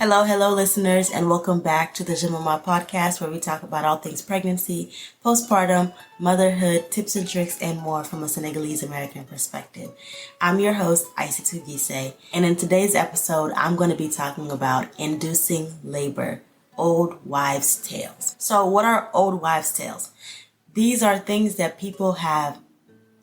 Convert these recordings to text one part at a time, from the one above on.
Hello, listeners, and welcome back to the Je Mama podcast, where we talk about all things pregnancy, postpartum, motherhood, tips and tricks, and more from a Senegalese American perspective. I'm your host, Aissatou Gise, and in today's episode, I'm going to be talking about inducing labor, old wives' tales. So what are old wives' tales? These are things that people have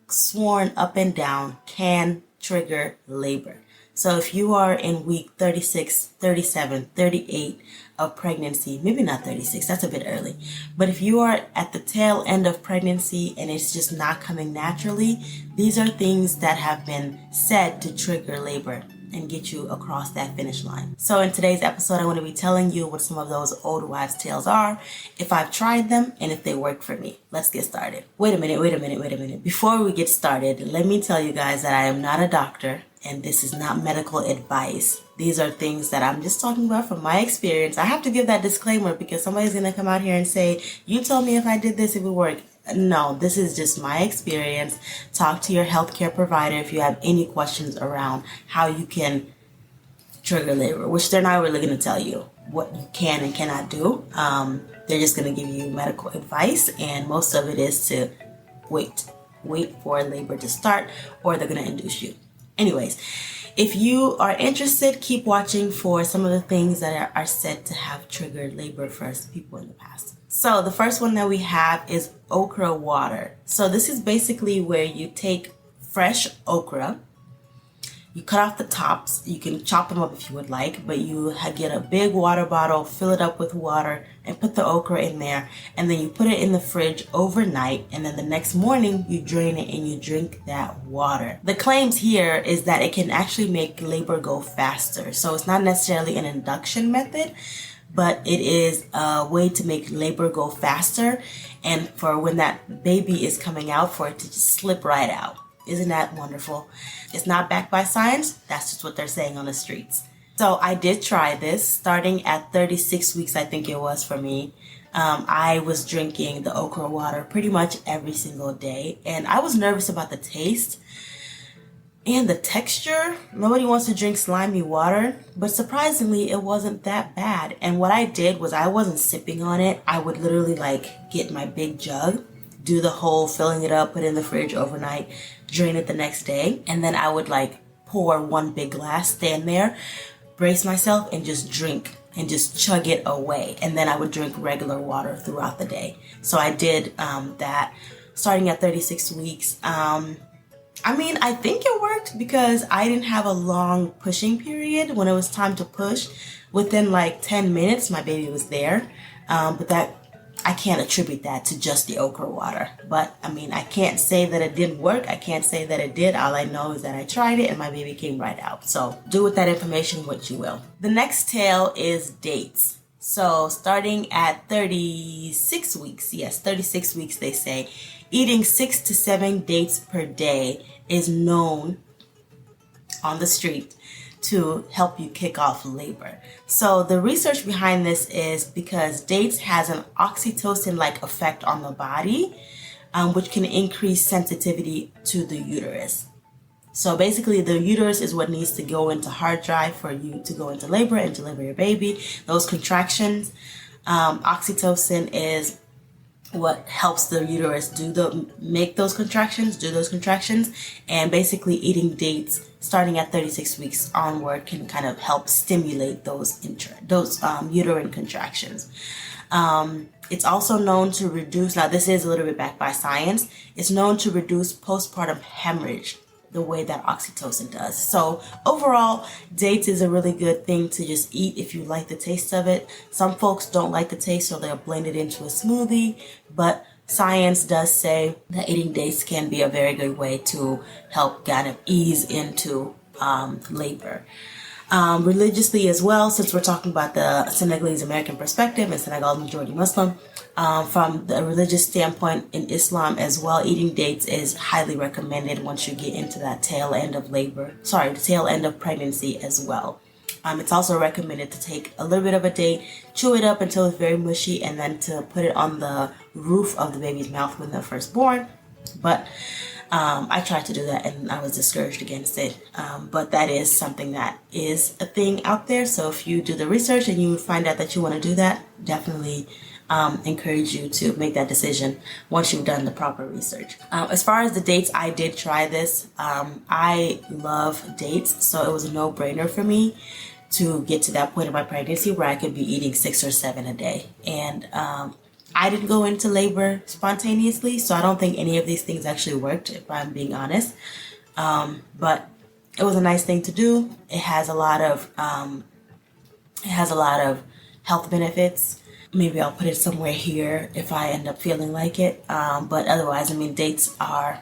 sworn up and down can trigger labor. So if you are in week 36, 37, 38 of pregnancy, maybe not 36, that's a bit early, but if you are at the tail end of pregnancy and it's just not coming naturally, these are things that have been said to trigger labor and get you across that finish line. So in today's episode, I'm going to be telling you what some of those old wives' tales are, if I've tried them, and if they work for me. Let's get started. Wait a minute. Before we get started, let me tell you guys that I am not a doctor, and this is not medical advice. These are things that I'm just talking about from my experience. I have to give that disclaimer because somebody's going to come out here and say, you told me if I did this, it would work. No, this is just my experience. Talk to your healthcare provider if you have any questions around how you can trigger labor, which they're not really going to tell you what you can and cannot do. They're just going to give you medical advice, and most of it is to wait for labor to start, or they're going to induce you. Anyways, if you are interested, keep watching for some of the things that are said to have triggered labor for people in the past. So the first one that we have is okra water. So this is basically where you take fresh okra, you cut off the tops, you can chop them up if you would like, but you get a big water bottle, fill it up with water, and put the okra in there, and then you put it in the fridge overnight, and then the next morning you drain it and you drink that water. The claims here is that it can actually make labor go faster. So it's not necessarily an induction method, but it is a way to make labor go faster, and for when that baby is coming out, for it to just slip right out. Isn't that wonderful? It's not backed by science. That's just what they're saying on the streets. So I did try this starting at 36 weeks, I think it was for me. I was drinking the okra water pretty much every single day, and I was nervous about the taste and the texture. Nobody wants to drink slimy water, but surprisingly, it wasn't that bad. And what I did was I wasn't sipping on it. I would literally get my big jug, do the whole filling it up, put it in the fridge overnight, drain it the next day, and then I would pour one big glass, stand there, brace myself, and just drink and just chug it away. And then I would drink regular water throughout the day. So I did that starting at 36 weeks. I think it worked because I didn't have a long pushing period. When it was time to push, within 10 minutes, my baby was there. But that I can't attribute that to just the okra water. But I can't say that it didn't work. I can't say that it did. All I know is that I tried it and my baby came right out. So do with that information what you will. The next tale is dates. So starting at 36 weeks, yes, 36 weeks they say, eating 6 to 7 dates per day is known on the street to help you kick off labor. So the research behind this is because dates has an oxytocin-like effect on the body, which can increase sensitivity to the uterus. So basically the uterus is what needs to go into hard drive for you to go into labor and deliver your baby. Those contractions, oxytocin is what helps the uterus make those contractions, and basically eating dates starting at 36 weeks onward can kind of help stimulate those uterine contractions. It's also known to reduce, now this is a little bit backed by science, it's known to reduce postpartum hemorrhage the way that oxytocin does. So overall, dates is a really good thing to just eat if you like the taste of it. Some folks don't like the taste, so they'll blend it into a smoothie, but science does say that eating dates can be a very good way to help kind of ease into labor. Religiously as well, since we're talking about the Senegalese American perspective and Senegal majority Muslim, from the religious standpoint in Islam as well, eating dates is highly recommended once you get into that tail end of pregnancy as well. It's also recommended to take a little bit of a date, chew it up until it's very mushy, and then to put it on the roof of the baby's mouth when they're first born. But I tried to do that and I was discouraged against it. But that is something that is a thing out there. So if you do the research and you find out that you want to do that, definitely encourage you to make that decision once you've done the proper research. As far as the dates, I did try this. I love dates, so it was a no-brainer for me to get to that point in my pregnancy where I could be eating 6 or 7 a day. And I didn't go into labor spontaneously, so I don't think any of these things actually worked, if I'm being honest. But it was a nice thing to do. It has a lot of health benefits. Maybe I'll put it somewhere here if I end up feeling like it. But otherwise, I mean, dates are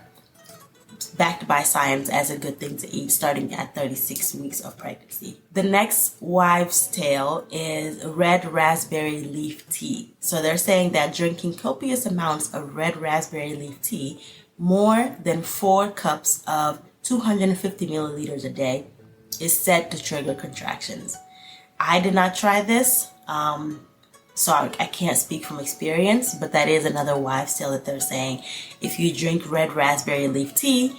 backed by science as a good thing to eat starting at 36 weeks of pregnancy. The next wives' tale is red raspberry leaf tea. So they're saying that drinking copious amounts of red raspberry leaf tea, more than 4 cups of 250 milliliters a day, is said to trigger contractions. I did not try this. So I can't speak from experience, but that is another wives' tale that they're saying. If you drink red raspberry leaf tea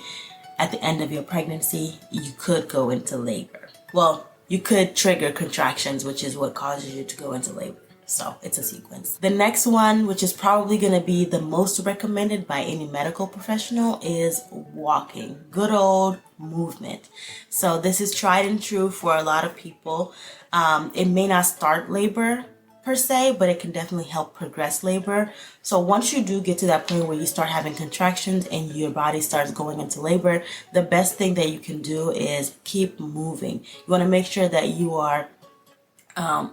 at the end of your pregnancy, you could go into labor. Well, you could trigger contractions, which is what causes you to go into labor. So it's a sequence. The next one, which is probably going to be the most recommended by any medical professional, is walking. Good old movement. So this is tried and true for a lot of people. It may not start labor per se, but it can definitely help progress labor. So once you do get to that point where you start having contractions and your body starts going into labor, the best thing that you can do is keep moving. You want to make sure that you are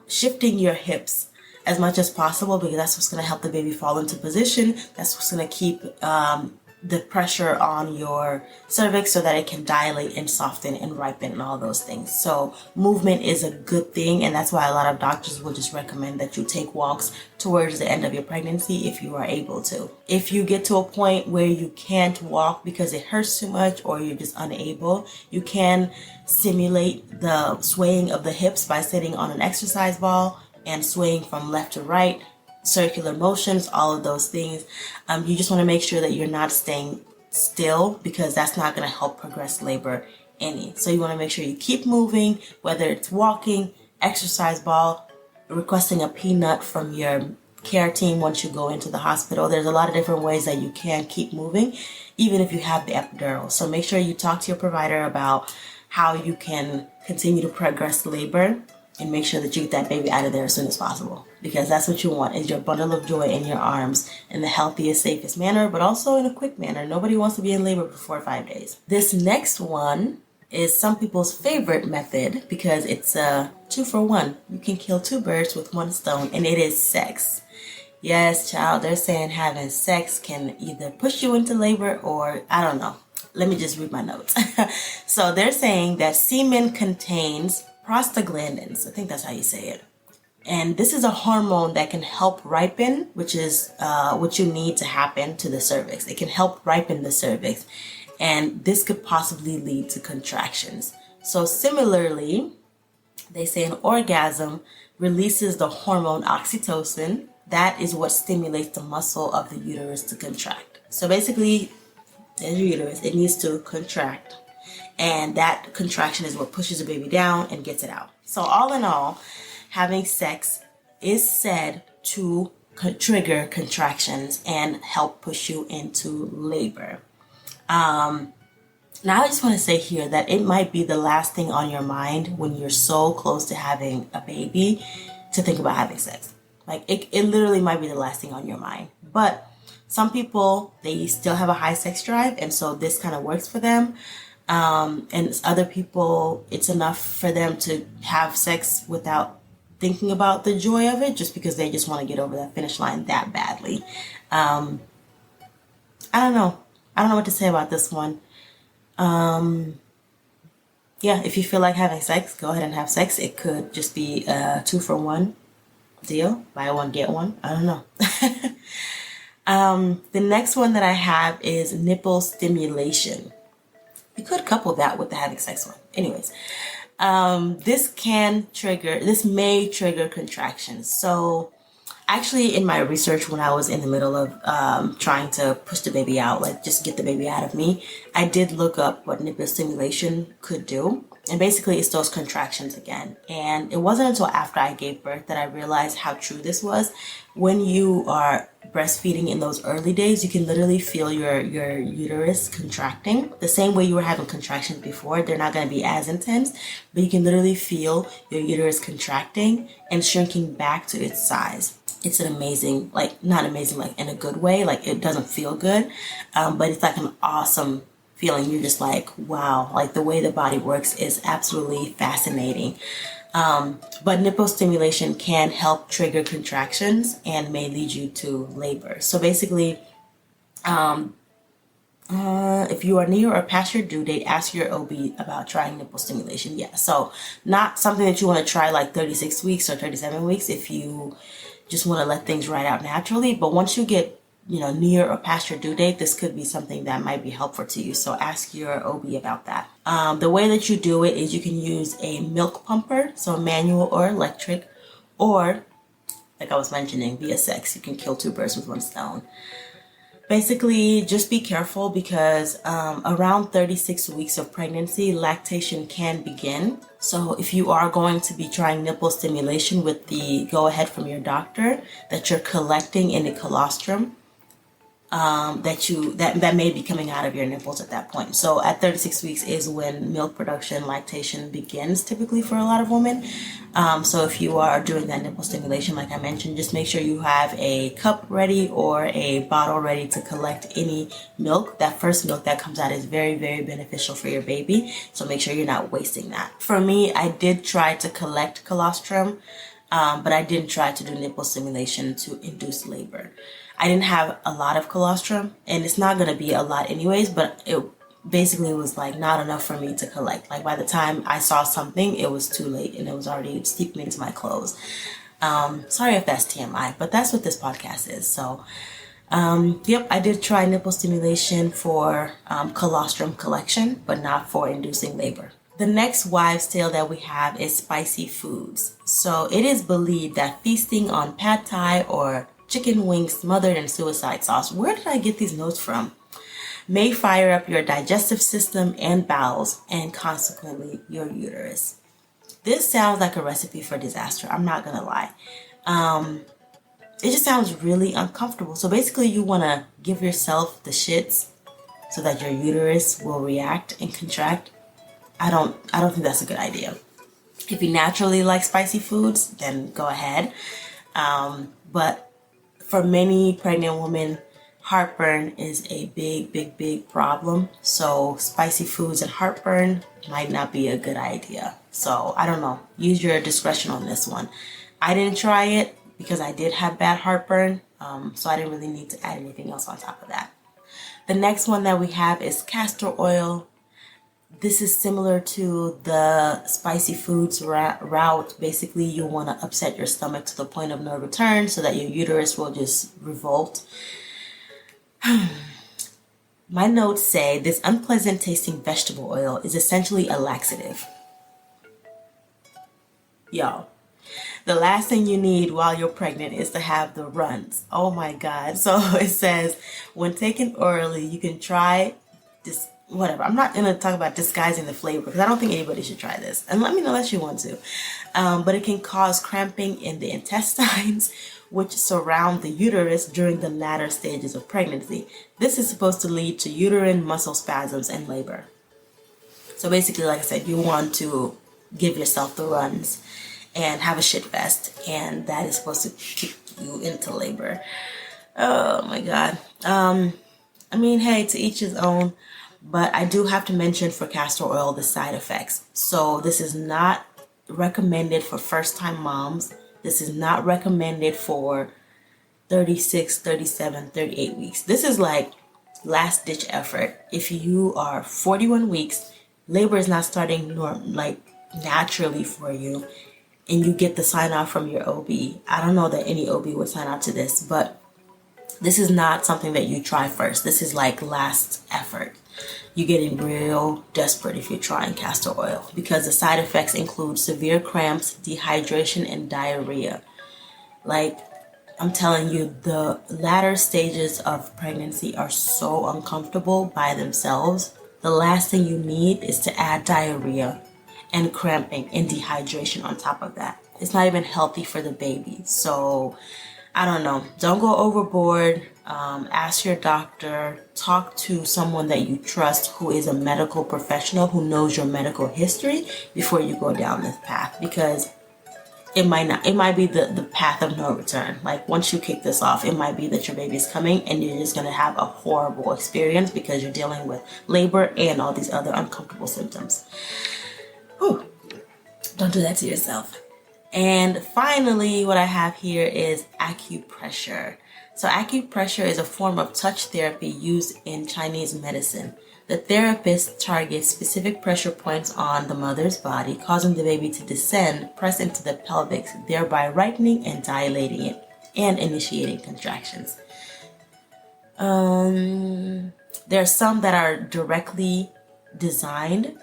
shifting your hips as much as possible, because that's what's going to help the baby fall into position. That's what's going to keep the pressure on your cervix so that it can dilate and soften and ripen and all those things. So movement is a good thing, and that's why a lot of doctors will just recommend that you take walks towards the end of your pregnancy if you are able to. If you get to a point where you can't walk because it hurts too much or you're just unable, you can simulate the swaying of the hips by sitting on an exercise ball and swaying from left to right, circular motions, all of those things. You just want to make sure that you're not staying still, because that's not going to help progress labor any. So you want to make sure you keep moving, whether it's walking, exercise ball, requesting a peanut from your care team once you go into the hospital. There's a lot of different ways that you can keep moving, even if you have the epidural. So make sure you talk to your provider about how you can continue to progress labor, and make sure that you get that baby out of there as soon as possible, because that's what you want, is your bundle of joy in your arms in the healthiest, safest manner, but also in a quick manner. Nobody wants to be in labor for 4 or 5 days. This next one is some people's favorite method because it's a 2-for-1. You can kill 2 birds with 1 stone, and it is sex. Yes, child, they're saying having sex can either push you into labor or, I don't know. Let me just read my notes. So they're saying that semen contains prostaglandins, I think that's how you say it. And this is a hormone that can help ripen, which is what you need to happen to the cervix. It can help ripen the cervix. And this could possibly lead to contractions. So similarly, they say an orgasm releases the hormone oxytocin. That is what stimulates the muscle of the uterus to contract. So basically, there's your uterus. It needs to contract. And that contraction is what pushes the baby down and gets it out. So all in all, having sex is said to trigger contractions and help push you into labor. Now I just want to say here that it might be the last thing on your mind when you're so close to having a baby to think about having sex. Like it literally might be the last thing on your mind. But some people, they still have a high sex drive, and so this kind of works for them. And other people, it's enough for them to have sex without thinking about the joy of it, just because they just want to get over that finish line that badly. I don't know. I don't know what to say about this one. Yeah, if you feel like having sex, go ahead and have sex. It could just be a 2-for-1 deal. Buy one, get one. I don't know. The next one that I have is nipple stimulation. You could couple that with the having sex one. Anyways, this may trigger contractions. So Actually, in my research, when I was in the middle of trying to push the baby out, like just get the baby out of me, I did look up what nipple stimulation could do. And basically, it's those contractions again. And it wasn't until after I gave birth that I realized how true this was. When you are breastfeeding in those early days, you can literally feel your uterus contracting the same way you were having contractions before. They're not going to be as intense, but you can literally feel your uterus contracting and shrinking back to its size. It's an amazing, like, not amazing, like in a good way, like it doesn't feel good, but it's like an awesome feeling. You're just like, wow, like the way the body works is absolutely fascinating. But nipple stimulation can help trigger contractions and may lead you to labor. So basically, if you are near or past your due date, ask your OB about trying nipple stimulation. Yeah, so not something that you want to try like 36 weeks or 37 weeks if you just want to let things ride out naturally. But once you get, near or past your due date, this could be something that might be helpful to you. So ask your OB about that. The way that you do it is you can use a milk pumper, so manual or electric, or like I was mentioning, via sex. You can kill two birds with one stone. Basically, just be careful because around 36 weeks of pregnancy, lactation can begin. So if you are going to be trying nipple stimulation with the go-ahead from your doctor that you're collecting in the colostrum, that may be coming out of your nipples at that point. So at 36 weeks is when milk production, lactation begins typically for a lot of women. So if you are doing that nipple stimulation, like I mentioned, just make sure you have a cup ready or a bottle ready to collect any milk. That first milk that comes out is very, very beneficial for your baby. So make sure you're not wasting that. For me, I did try to collect colostrum, but I didn't try to do nipple stimulation to induce labor. I didn't have a lot of colostrum, and it's not going to be a lot anyways, but it basically was like not enough for me to collect. Like by the time I saw something, it was too late and it was already steeping into my clothes. Sorry if that's TMI, but that's what this podcast is. So, yep, I did try nipple stimulation for colostrum collection, but not for inducing labor. The next wives' tale that we have is spicy foods. So it is believed that feasting on pad thai or chicken wings smothered in suicide sauce, where did I get these notes from, may fire up your digestive system and bowels and consequently your uterus. This sounds like a recipe for disaster. I'm not gonna lie. It just sounds really uncomfortable. So basically you wanna give yourself the shits so that your uterus will react and contract. I don't think that's a good idea. If you naturally like spicy foods, then go ahead. But for many pregnant women, heartburn is a big, big, big problem. So spicy foods and heartburn might not be a good idea. So I don't know. Use your discretion on this one. I didn't try it because I did have bad heartburn. So I didn't really need to add anything else on top of that. The next one that we have is castor oil. This is similar to the spicy foods route. Basically, you want to upset your stomach to the point of no return so that your uterus will just revolt. My notes say this unpleasant tasting vegetable oil is essentially a laxative. Y'all, the last thing you need while you're pregnant is to have the runs. Oh my God. So it says, when taken orally, you can try this. Whatever. I'm not going to talk about disguising the flavor because I don't think anybody should try this. And let me know that you want to. But it can cause cramping in the intestines, which surround the uterus during the latter stages of pregnancy. This is supposed to lead to uterine muscle spasms and labor. So basically, like I said, you want to give yourself the runs and have a shit fest. And that is supposed to kick you into labor. Oh my God. I mean, hey, to each his own. But I do have to mention for castor oil the side effects. So this is not recommended for first-time moms. This is not recommended for 36, 37, 38 weeks. This is like last-ditch effort. If you are 41 weeks, labor is not starting naturally for you, and you get the sign-off from your OB. I don't know that any OB would sign up to this, but this is not something that you try first. This is like last effort. You're getting real desperate if you're trying castor oil because the side effects include severe cramps, dehydration, and diarrhea. Like, I'm telling you, the latter stages of pregnancy are so uncomfortable by themselves. The last thing you need is to add diarrhea and cramping and dehydration on top of that. It's not even healthy for the baby. So I don't know. Don't go overboard. Ask your doctor. Talk to someone that you trust who is a medical professional who knows your medical history before you go down this path, because it might be the path of no return. Like once you kick this off, it might be that your baby's coming and you're just going to have a horrible experience because you're dealing with labor and all these other uncomfortable symptoms. Whew. Don't do that to yourself. And finally, what I have here is acupressure. So acupressure is a form of touch therapy used in Chinese medicine. The therapist targets specific pressure points on the mother's body, causing the baby to descend, press into the pelvis, thereby rightening and dilating it and initiating contractions. There are some that are directly designed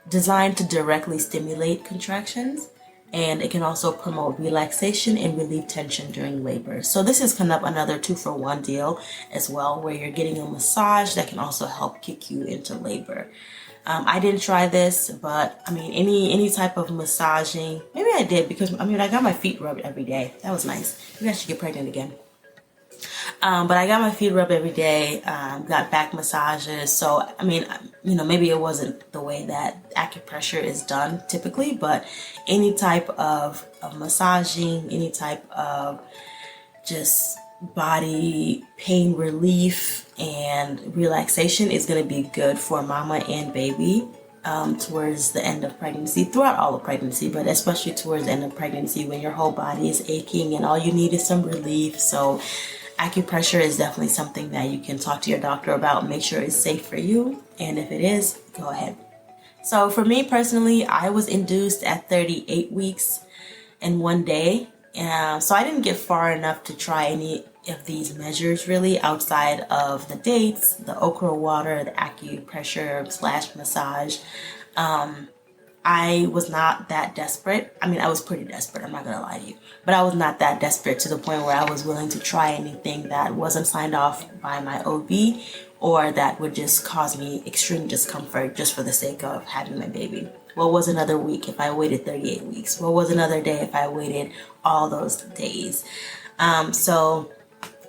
to directly stimulate contractions, and it can also promote relaxation and relieve tension during labor. So this is kind of another 2-for-1 deal as well, where you're getting a massage that can also help kick you into labor. I didn't try this, but I mean, any type of massaging, maybe I did, because I mean, I got my feet rubbed every day. That was nice. Maybe I should get pregnant again. But I got my feet rubbed every day, got back massages. So, I mean, you know, maybe it wasn't the way that acupressure is done typically, but any type of massaging, any type of just body pain relief and relaxation is going to be good for mama and baby towards the end of pregnancy, throughout all of pregnancy, but especially towards the end of pregnancy when your whole body is aching and all you need is some relief. So acupressure is definitely something that you can talk to your doctor about, make sure it's safe for you, and if it is, go ahead. So for me personally, I was induced at 38 weeks and 1 day, so I didn't get far enough to try any of these measures really outside of the dates, the okra water, the acupressure / massage. I was not that desperate. I mean, I was pretty desperate, I'm not gonna lie to you. But I was not that desperate to the point where I was willing to try anything that wasn't signed off by my OB or that would just cause me extreme discomfort just for the sake of having my baby. What was another week if I waited 38 weeks? What was another day if I waited all those days? So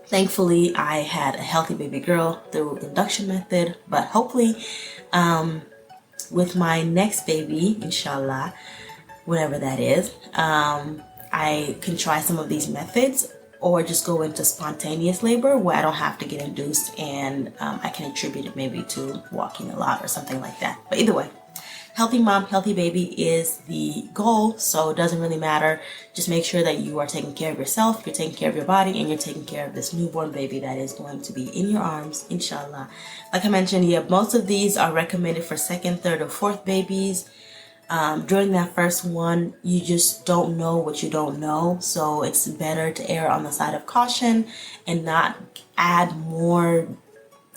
thankfully, I had a healthy baby girl through induction method, but hopefully, with my next baby, inshallah, whatever that is, I can try some of these methods or just go into spontaneous labor where I don't have to get induced and I can attribute it maybe to walking a lot or something like that. But either way, healthy mom, healthy baby is the goal, so it doesn't really matter. Just make sure that you are taking care of yourself, you're taking care of your body, and you're taking care of this newborn baby that is going to be in your arms, inshallah. Like I mentioned, yeah, most of these are recommended for second, third, or fourth babies. During that first one, you just don't know what you don't know, so it's better to err on the side of caution and not add more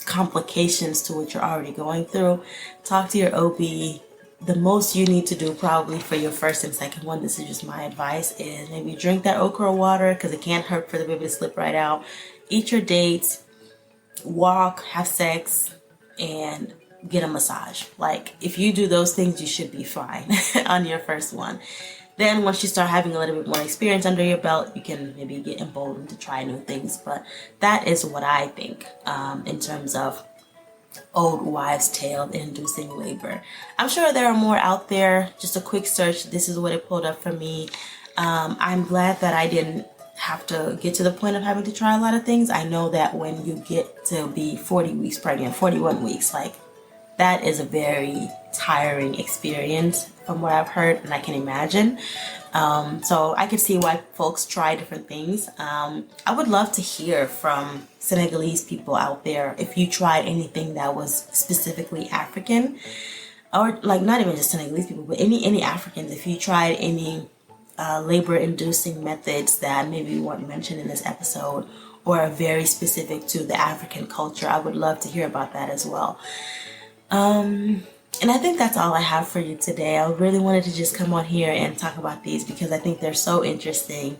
complications to what you're already going through. Talk to your OB. The most you need to do probably for your first and second one, this is just my advice, is maybe drink that okra water because it can't hurt for the baby to slip right out. Eat your dates, walk, have sex, and get a massage. Like if you do those things, you should be fine on your first one. Then once you start having a little bit more experience under your belt, you can maybe get emboldened to try new things. But that is what I think in terms of old wives' tale inducing labor. I'm sure there are more out there. Just a quick search. This is what it pulled up for me. I'm glad that I didn't have to get to the point of having to try a lot of things. I know that when you get to be 40 weeks pregnant, 41 weeks, like that is a very tiring experience from what I've heard and I can imagine. So I could see why folks try different things. I would love to hear from Senegalese people out there if you tried anything that was specifically African, or like not even just Senegalese people, but any Africans, if you tried any labor inducing methods that maybe weren't mentioned in this episode or are very specific to the African culture. I would love to hear about that as well. And I think that's all I have for you today. I really wanted to just come on here and talk about these because I think they're so interesting.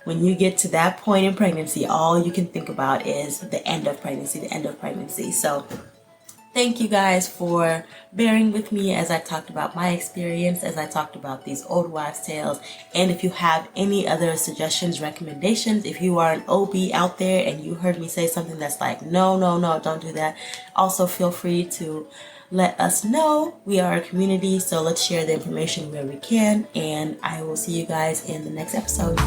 when you get to that point in pregnancy, all you can think about is the end of pregnancy, the end of pregnancy. So thank you guys for bearing with me as I talked about my experience, as I talked about these old wives' tales. And if you have any other suggestions, recommendations, if you are an OB out there and you heard me say something that's like, no, no, no, don't do that, also feel free to let us know. We are a community, so let's share the information where we can. And I will see you guys in the next episode.